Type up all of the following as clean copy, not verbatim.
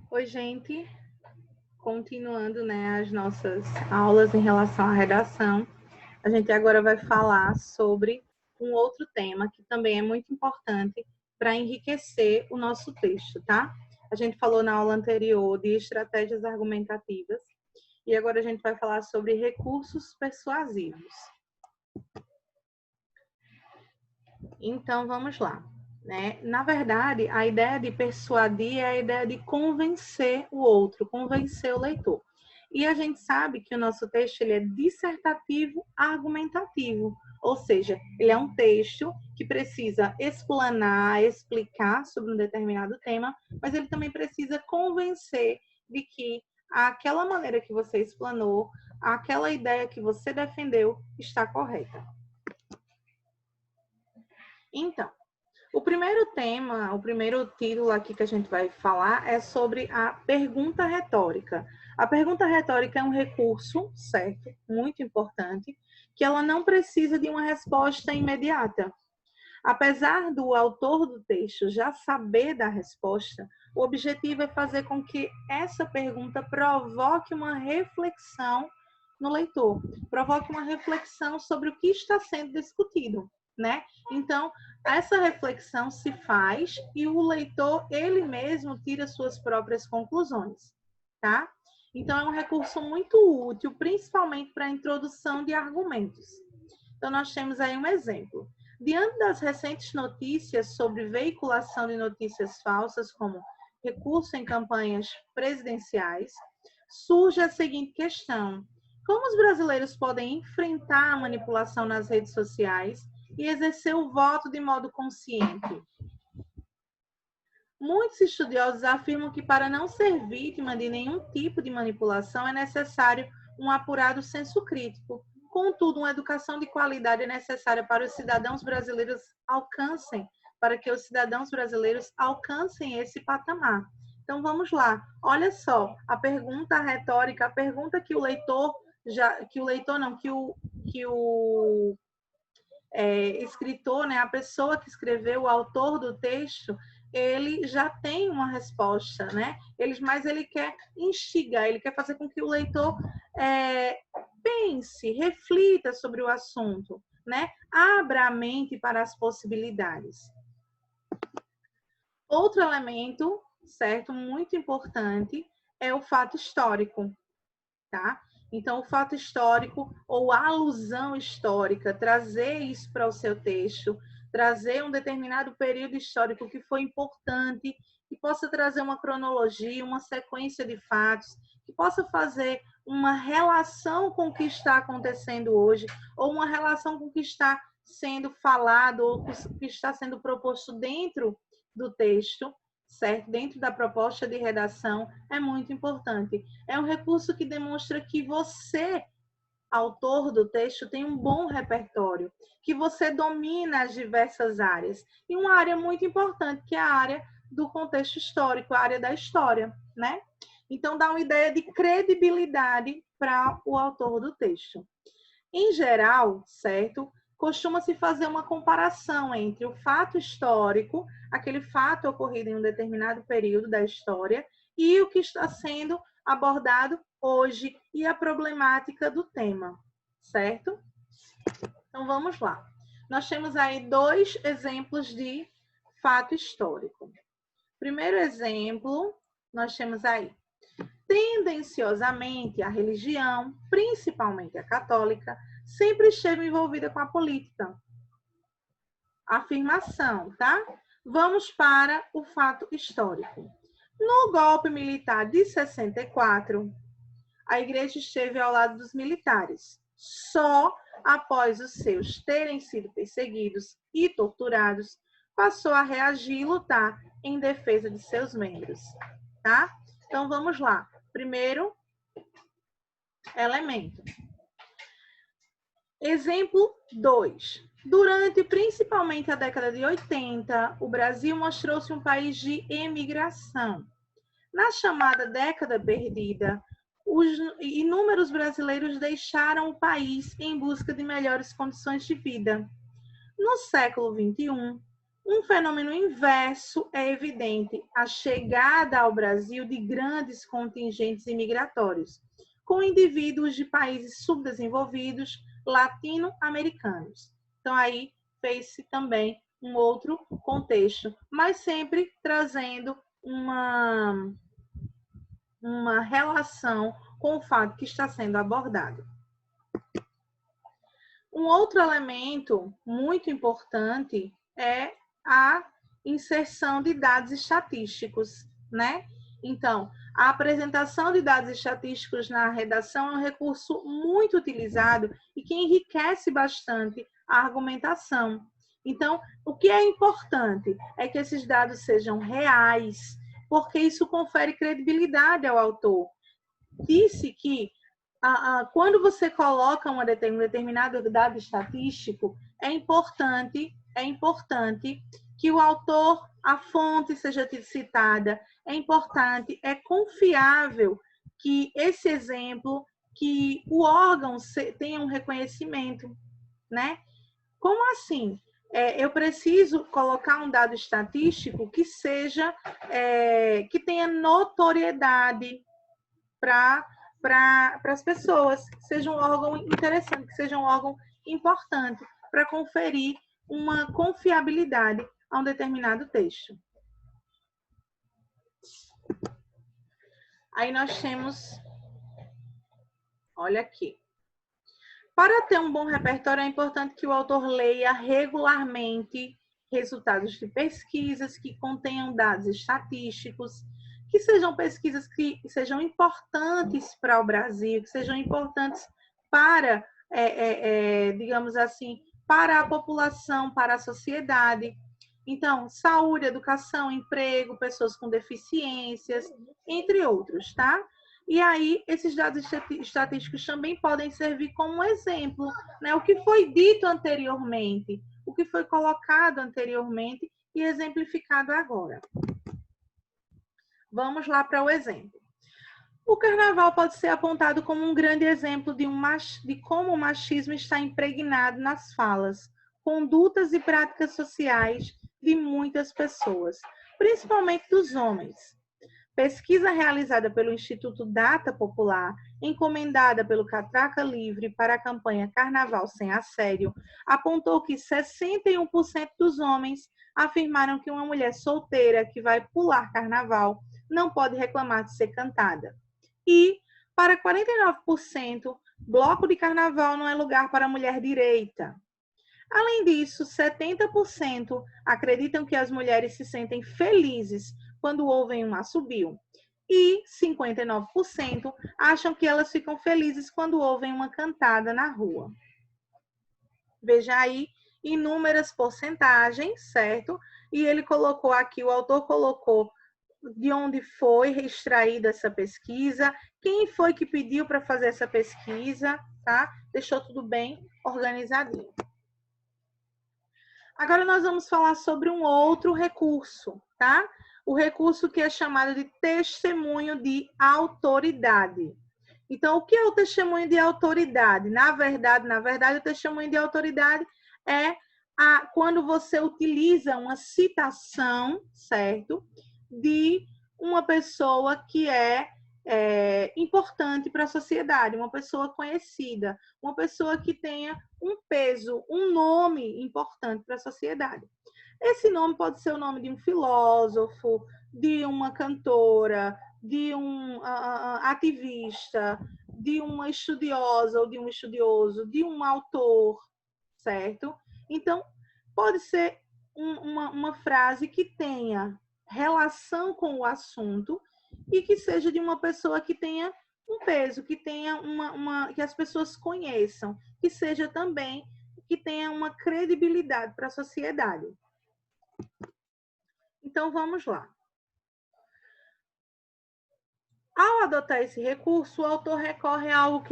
Oi, gente. Continuando, né, as nossas aulas em relação à redação, a gente agora vai falar sobre um outro tema que também é muito importante para enriquecer o nosso texto, tá? A gente falou na aula anterior de estratégias argumentativas e agora a gente vai falar sobre recursos persuasivos. Então, vamos lá. Né? Na verdade, a ideia de persuadir é a ideia de convencer o outro, convencer o leitor. E a gente sabe que o nosso texto ele é dissertativo argumentativo, ou seja, ele é um texto que precisa explanar, explicar sobre um determinado tema, mas ele também precisa convencer de que aquela maneira que você explanou, aquela ideia que você defendeu está correta. Então, o primeiro tema, o primeiro título aqui que a gente vai falar é sobre a pergunta retórica. A pergunta retórica é um recurso, certo? Muito importante, que ela não precisa de uma resposta imediata. Apesar do autor do texto já saber da resposta, o objetivo é fazer com que essa pergunta provoque uma reflexão no leitor, provoque uma reflexão sobre o que está sendo discutido, né? Então, essa reflexão se faz e o leitor, ele mesmo, tira suas próprias conclusões, tá? Então, é um recurso muito útil, principalmente para a introdução de argumentos. Então, nós temos aí um exemplo. Diante das recentes notícias sobre veiculação de notícias falsas, como recurso em campanhas presidenciais, surge a seguinte questão: como os brasileiros podem enfrentar a manipulação nas redes sociais e exercer o voto de modo consciente? Muitos estudiosos afirmam que, para não ser vítima de nenhum tipo de manipulação, é necessário um apurado senso crítico. Contudo, uma educação de qualidade é necessária para que os cidadãos brasileiros alcancem esse patamar. Então, vamos lá. Olha só, a pergunta retórica, a pergunta que o escritor, né, a pessoa que escreveu, o autor do texto, ele já tem uma resposta, né? Mas ele quer instigar, ele quer fazer com que o leitor pense, reflita sobre o assunto, né? Abra a mente para as possibilidades. Outro elemento, certo, muito importante, é o fato histórico, tá? Então, o fato histórico ou a alusão histórica, trazer isso para o seu texto, trazer um determinado período histórico que foi importante, que possa trazer uma cronologia, uma sequência de fatos, que possa fazer uma relação com o que está acontecendo hoje, ou uma relação com o que está sendo falado, ou com o que está sendo proposto dentro do texto, certo? Dentro da proposta de redação, é muito importante. É um recurso que demonstra que você, autor do texto, tem um bom repertório, que você domina as diversas áreas. E uma área muito importante, que é a área do contexto histórico, a área da história, né? Então, dá uma ideia de credibilidade para o autor do texto. Em geral, certo? Costuma-se fazer uma comparação entre o fato histórico, aquele fato ocorrido em um determinado período da história, e o que está sendo abordado hoje e a problemática do tema, certo? Então vamos lá. Nós temos aí dois exemplos de fato histórico. Primeiro exemplo, nós temos aí: tendenciosamente, a religião, principalmente a católica, sempre esteve envolvida com a política. Afirmação, tá? Vamos para o fato histórico. No golpe militar de 64, a igreja esteve ao lado dos militares. Só após os seus terem sido perseguidos e torturados, passou a reagir e lutar em defesa de seus membros, tá? Então vamos lá. Primeiro elemento. Exemplo 2. Durante principalmente a década de 80, o Brasil mostrou-se um país de emigração. Na chamada década perdida, inúmeros brasileiros deixaram o país em busca de melhores condições de vida. No século XXI, Um fenômeno inverso é evidente: a chegada ao Brasil de grandes contingentes imigratórios, com indivíduos de países subdesenvolvidos, latino-americanos. Então, aí fez-se também um outro contexto, mas sempre trazendo uma relação com o fato que está sendo abordado. Um outro elemento muito importante é a inserção de dados estatísticos, né? Então, a apresentação de dados estatísticos na redação é um recurso muito utilizado e que enriquece bastante a argumentação. Então, o que é importante é que esses dados sejam reais, porque isso confere credibilidade ao autor. Disse que quando você coloca um determinado dado estatístico, é importante que o autor, a fonte seja citada, é importante, é confiável que esse exemplo, que o órgão tenha um reconhecimento, né? Como assim? Eu preciso colocar um dado estatístico que seja, que tenha notoriedade para as pessoas, que seja um órgão interessante, que seja um órgão importante para conferir uma confiabilidade a um determinado texto. Aí nós temos, olha aqui. Para ter um bom repertório, é importante que o autor leia regularmente resultados de pesquisas que contenham dados estatísticos, que sejam pesquisas que sejam importantes para o Brasil, que sejam importantes para, digamos assim, para a população, para a sociedade. Então, saúde, educação, emprego, pessoas com deficiências, entre outros, tá? E aí, esses dados estatísticos também podem servir como exemplo, né? O que foi dito anteriormente, o que foi colocado anteriormente e exemplificado agora. Vamos lá para o exemplo. O carnaval pode ser apontado como um grande exemplo de como o machismo está impregnado nas falas, condutas e práticas sociais de muitas pessoas, principalmente dos homens. Pesquisa realizada pelo Instituto Data Popular, encomendada pelo Catraca Livre para a campanha Carnaval Sem Assédio, apontou que 61% dos homens afirmaram que uma mulher solteira que vai pular carnaval não pode reclamar de ser cantada. E, para 49%, bloco de carnaval não é lugar para mulher direita. Além disso, 70% acreditam que as mulheres se sentem felizes quando ouvem um assobio. E 59% acham que elas ficam felizes quando ouvem uma cantada na rua. Veja aí inúmeras porcentagens, certo? E ele colocou aqui, o autor colocou de onde foi extraída essa pesquisa, quem foi que pediu para fazer essa pesquisa, tá? Deixou tudo bem organizadinho. Agora nós vamos falar sobre um outro recurso, tá? O recurso que é chamado de testemunho de autoridade. Então, o que é o testemunho de autoridade? Na verdade, o testemunho de autoridade é quando você utiliza uma citação, certo? De uma pessoa que é importante para a sociedade, uma pessoa conhecida, uma pessoa que tenha um peso, um nome importante para a sociedade. Esse nome pode ser o nome de um filósofo, de uma cantora, de um ativista, de uma estudiosa ou de um estudioso, de um autor, certo? Então, pode ser uma frase que tenha relação com o assunto e que seja de uma pessoa que tenha um peso, que tenha que as pessoas conheçam, que seja também que tenha uma credibilidade para a sociedade. Então, vamos lá. Ao adotar esse recurso, o autor recorre a algo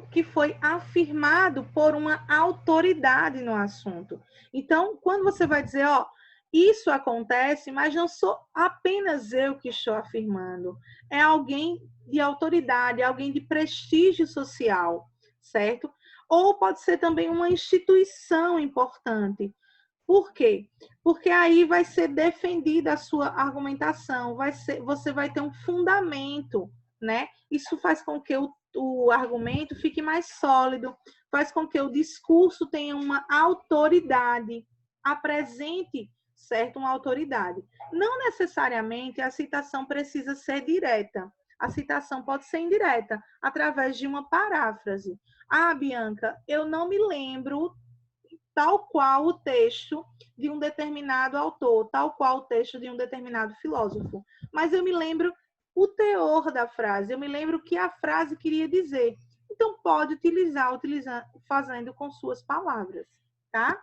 que foi afirmado por uma autoridade no assunto. Então, quando você vai dizer, ó, isso acontece, mas não sou apenas eu que estou afirmando, é alguém de autoridade, alguém de prestígio social, certo? Ou pode ser também uma instituição importante. Por quê? Porque aí vai ser defendida a sua argumentação, você vai ter um fundamento, né? Isso faz com que o argumento fique mais sólido, faz com que o discurso tenha uma autoridade, apresente, certo, uma autoridade. Não necessariamente a citação precisa ser direta. A citação pode ser indireta, através de uma paráfrase. Ah, Bianca, eu não me lembro tal qual o texto de um determinado autor, tal qual o texto de um determinado filósofo. Mas eu me lembro o teor da frase, eu me lembro o que a frase queria dizer. Então, pode utilizando, fazendo com suas palavras, tá?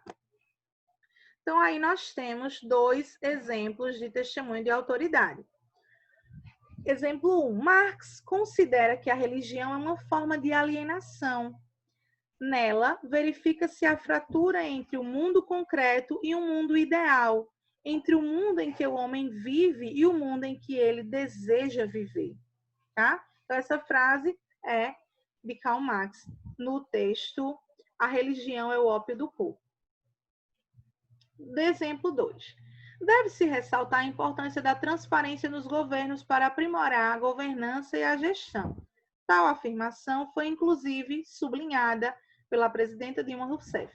Então, aí nós temos 2 exemplos de testemunho de autoridade. Exemplo 1. Marx considera que a religião é uma forma de alienação. Nela, verifica-se a fratura entre o mundo concreto e o mundo ideal, entre o mundo em que o homem vive e o mundo em que ele deseja viver. Tá? Então, essa frase é de Karl Marx, no texto A Religião é o Ópio do Povo. Exemplo 2. Deve-se ressaltar a importância da transparência nos governos para aprimorar a governança e a gestão. Tal afirmação foi, inclusive, sublinhada pela presidenta Dilma Rousseff.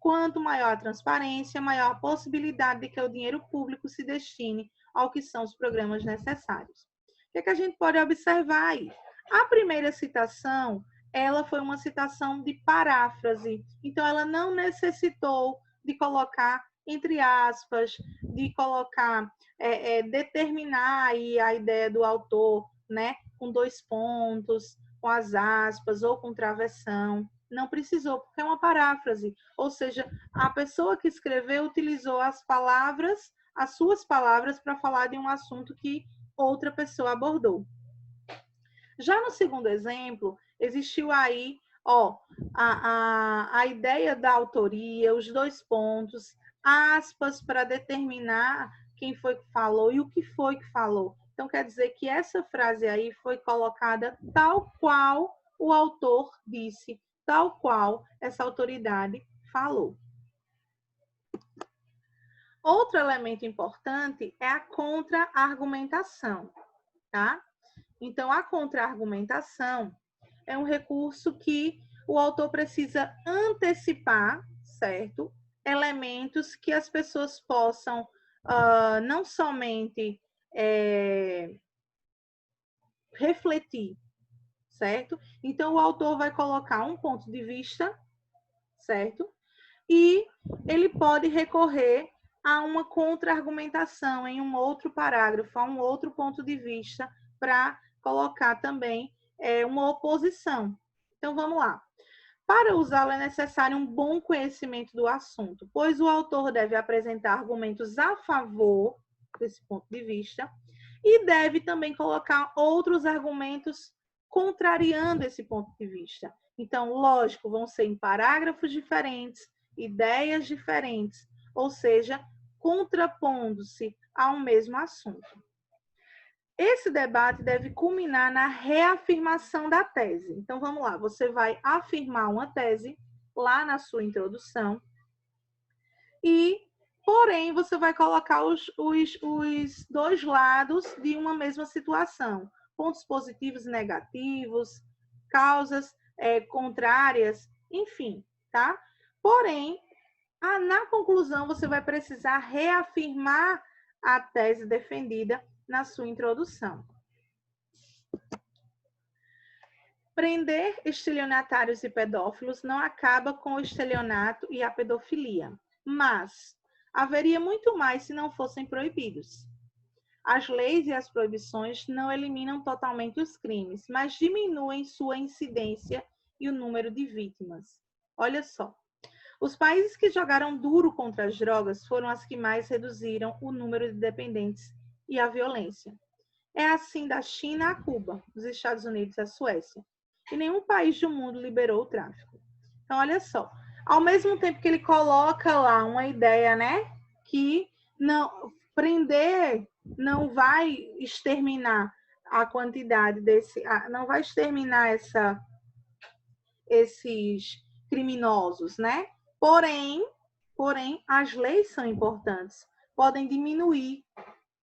Quanto maior a transparência, maior a possibilidade de que o dinheiro público se destine ao que são os programas necessários. O que a gente pode observar aí? A primeira citação, ela foi uma citação de paráfrase, então ela não necessitou de colocar entre aspas, de colocar, determinar aí a ideia do autor, né, com 2 pontos, com as aspas ou com travessão. Não precisou, porque é uma paráfrase. Ou seja, a pessoa que escreveu utilizou as palavras, as suas palavras, para falar de um assunto que outra pessoa abordou. Já no segundo exemplo, existiu aí a ideia da autoria, os 2 pontos, aspas para determinar quem foi que falou e o que foi que falou. Então, quer dizer que essa frase aí foi colocada tal qual o autor disse, tal qual essa autoridade falou. Outro elemento importante é a contra-argumentação, tá? Então, a contra-argumentação é um recurso que o autor precisa antecipar, certo? Elementos que as pessoas possam não somente refletir, certo? Então, o autor vai colocar um ponto de vista, certo? E ele pode recorrer a uma contra-argumentação em um outro parágrafo, a um outro ponto de vista, para colocar também uma oposição. Então, vamos lá. Para usá-lo é necessário um bom conhecimento do assunto, pois o autor deve apresentar argumentos a favor desse ponto de vista e deve também colocar outros argumentos contrariando esse ponto de vista. Então, lógico, vão ser em parágrafos diferentes, ideias diferentes, ou seja, contrapondo-se a um mesmo assunto. Esse debate deve culminar na reafirmação da tese. Então, vamos lá, você vai afirmar uma tese lá na sua introdução e, porém, você vai colocar os 2 lados de uma mesma situação, pontos positivos e negativos, causas contrárias, enfim, tá? Porém, na conclusão, você vai precisar reafirmar a tese defendida na sua introdução. Prender estelionatários e pedófilos não acaba com o estelionato e a pedofilia, mas haveria muito mais se não fossem proibidos. As leis e as proibições não eliminam totalmente os crimes, mas diminuem sua incidência e o número de vítimas. Olha só. Os países que jogaram duro contra as drogas foram as que mais reduziram o número de dependentes e a violência. É assim da China a Cuba, dos Estados Unidos à Suécia. E nenhum país do mundo liberou o tráfico. Então, olha só. Ao mesmo tempo que ele coloca lá uma ideia, né, que não prender não vai exterminar a quantidade não vai exterminar esses criminosos, né? Porém, porém, as leis são importantes. Podem diminuir,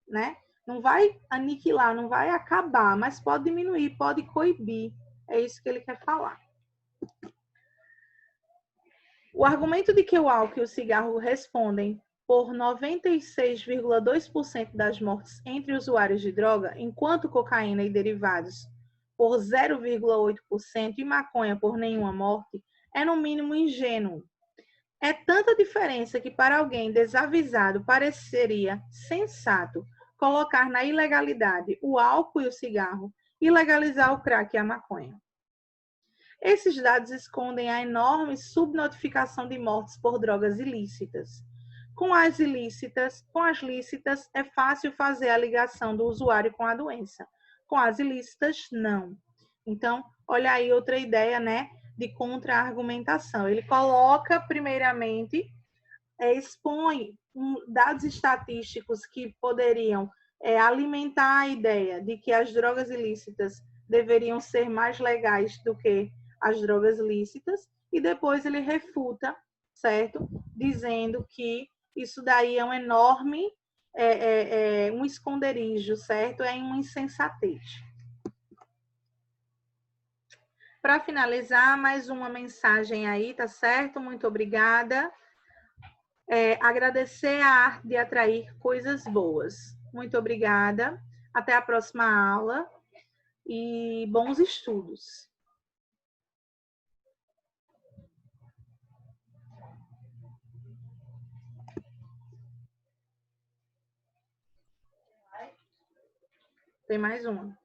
né? Não vai aniquilar, não vai acabar, mas pode diminuir, pode coibir. É isso que ele quer falar. O argumento de que o álcool e o cigarro respondem por 96,2% das mortes entre usuários de droga, enquanto cocaína e derivados por 0,8% e maconha por nenhuma morte, é no mínimo ingênuo. É tanta diferença que para alguém desavisado pareceria sensato colocar na ilegalidade o álcool e o cigarro e legalizar o crack e a maconha. Esses dados escondem a enorme subnotificação de mortes por drogas ilícitas. Com as lícitas, é fácil fazer a ligação do usuário com a doença. Com as ilícitas, não. Então, olha aí outra ideia, né, de contra-argumentação. Ele coloca, primeiramente, expõe dados estatísticos que poderiam alimentar a ideia de que as drogas ilícitas deveriam ser mais legais do que as drogas lícitas, e depois ele refuta, certo? Dizendo que isso daí é um enorme, um esconderijo, certo? É uma insensatez. Para finalizar, mais uma mensagem aí, tá certo? Muito obrigada. Agradecer a arte de atrair coisas boas. Muito obrigada. Até a próxima aula e bons estudos. Tem mais uma.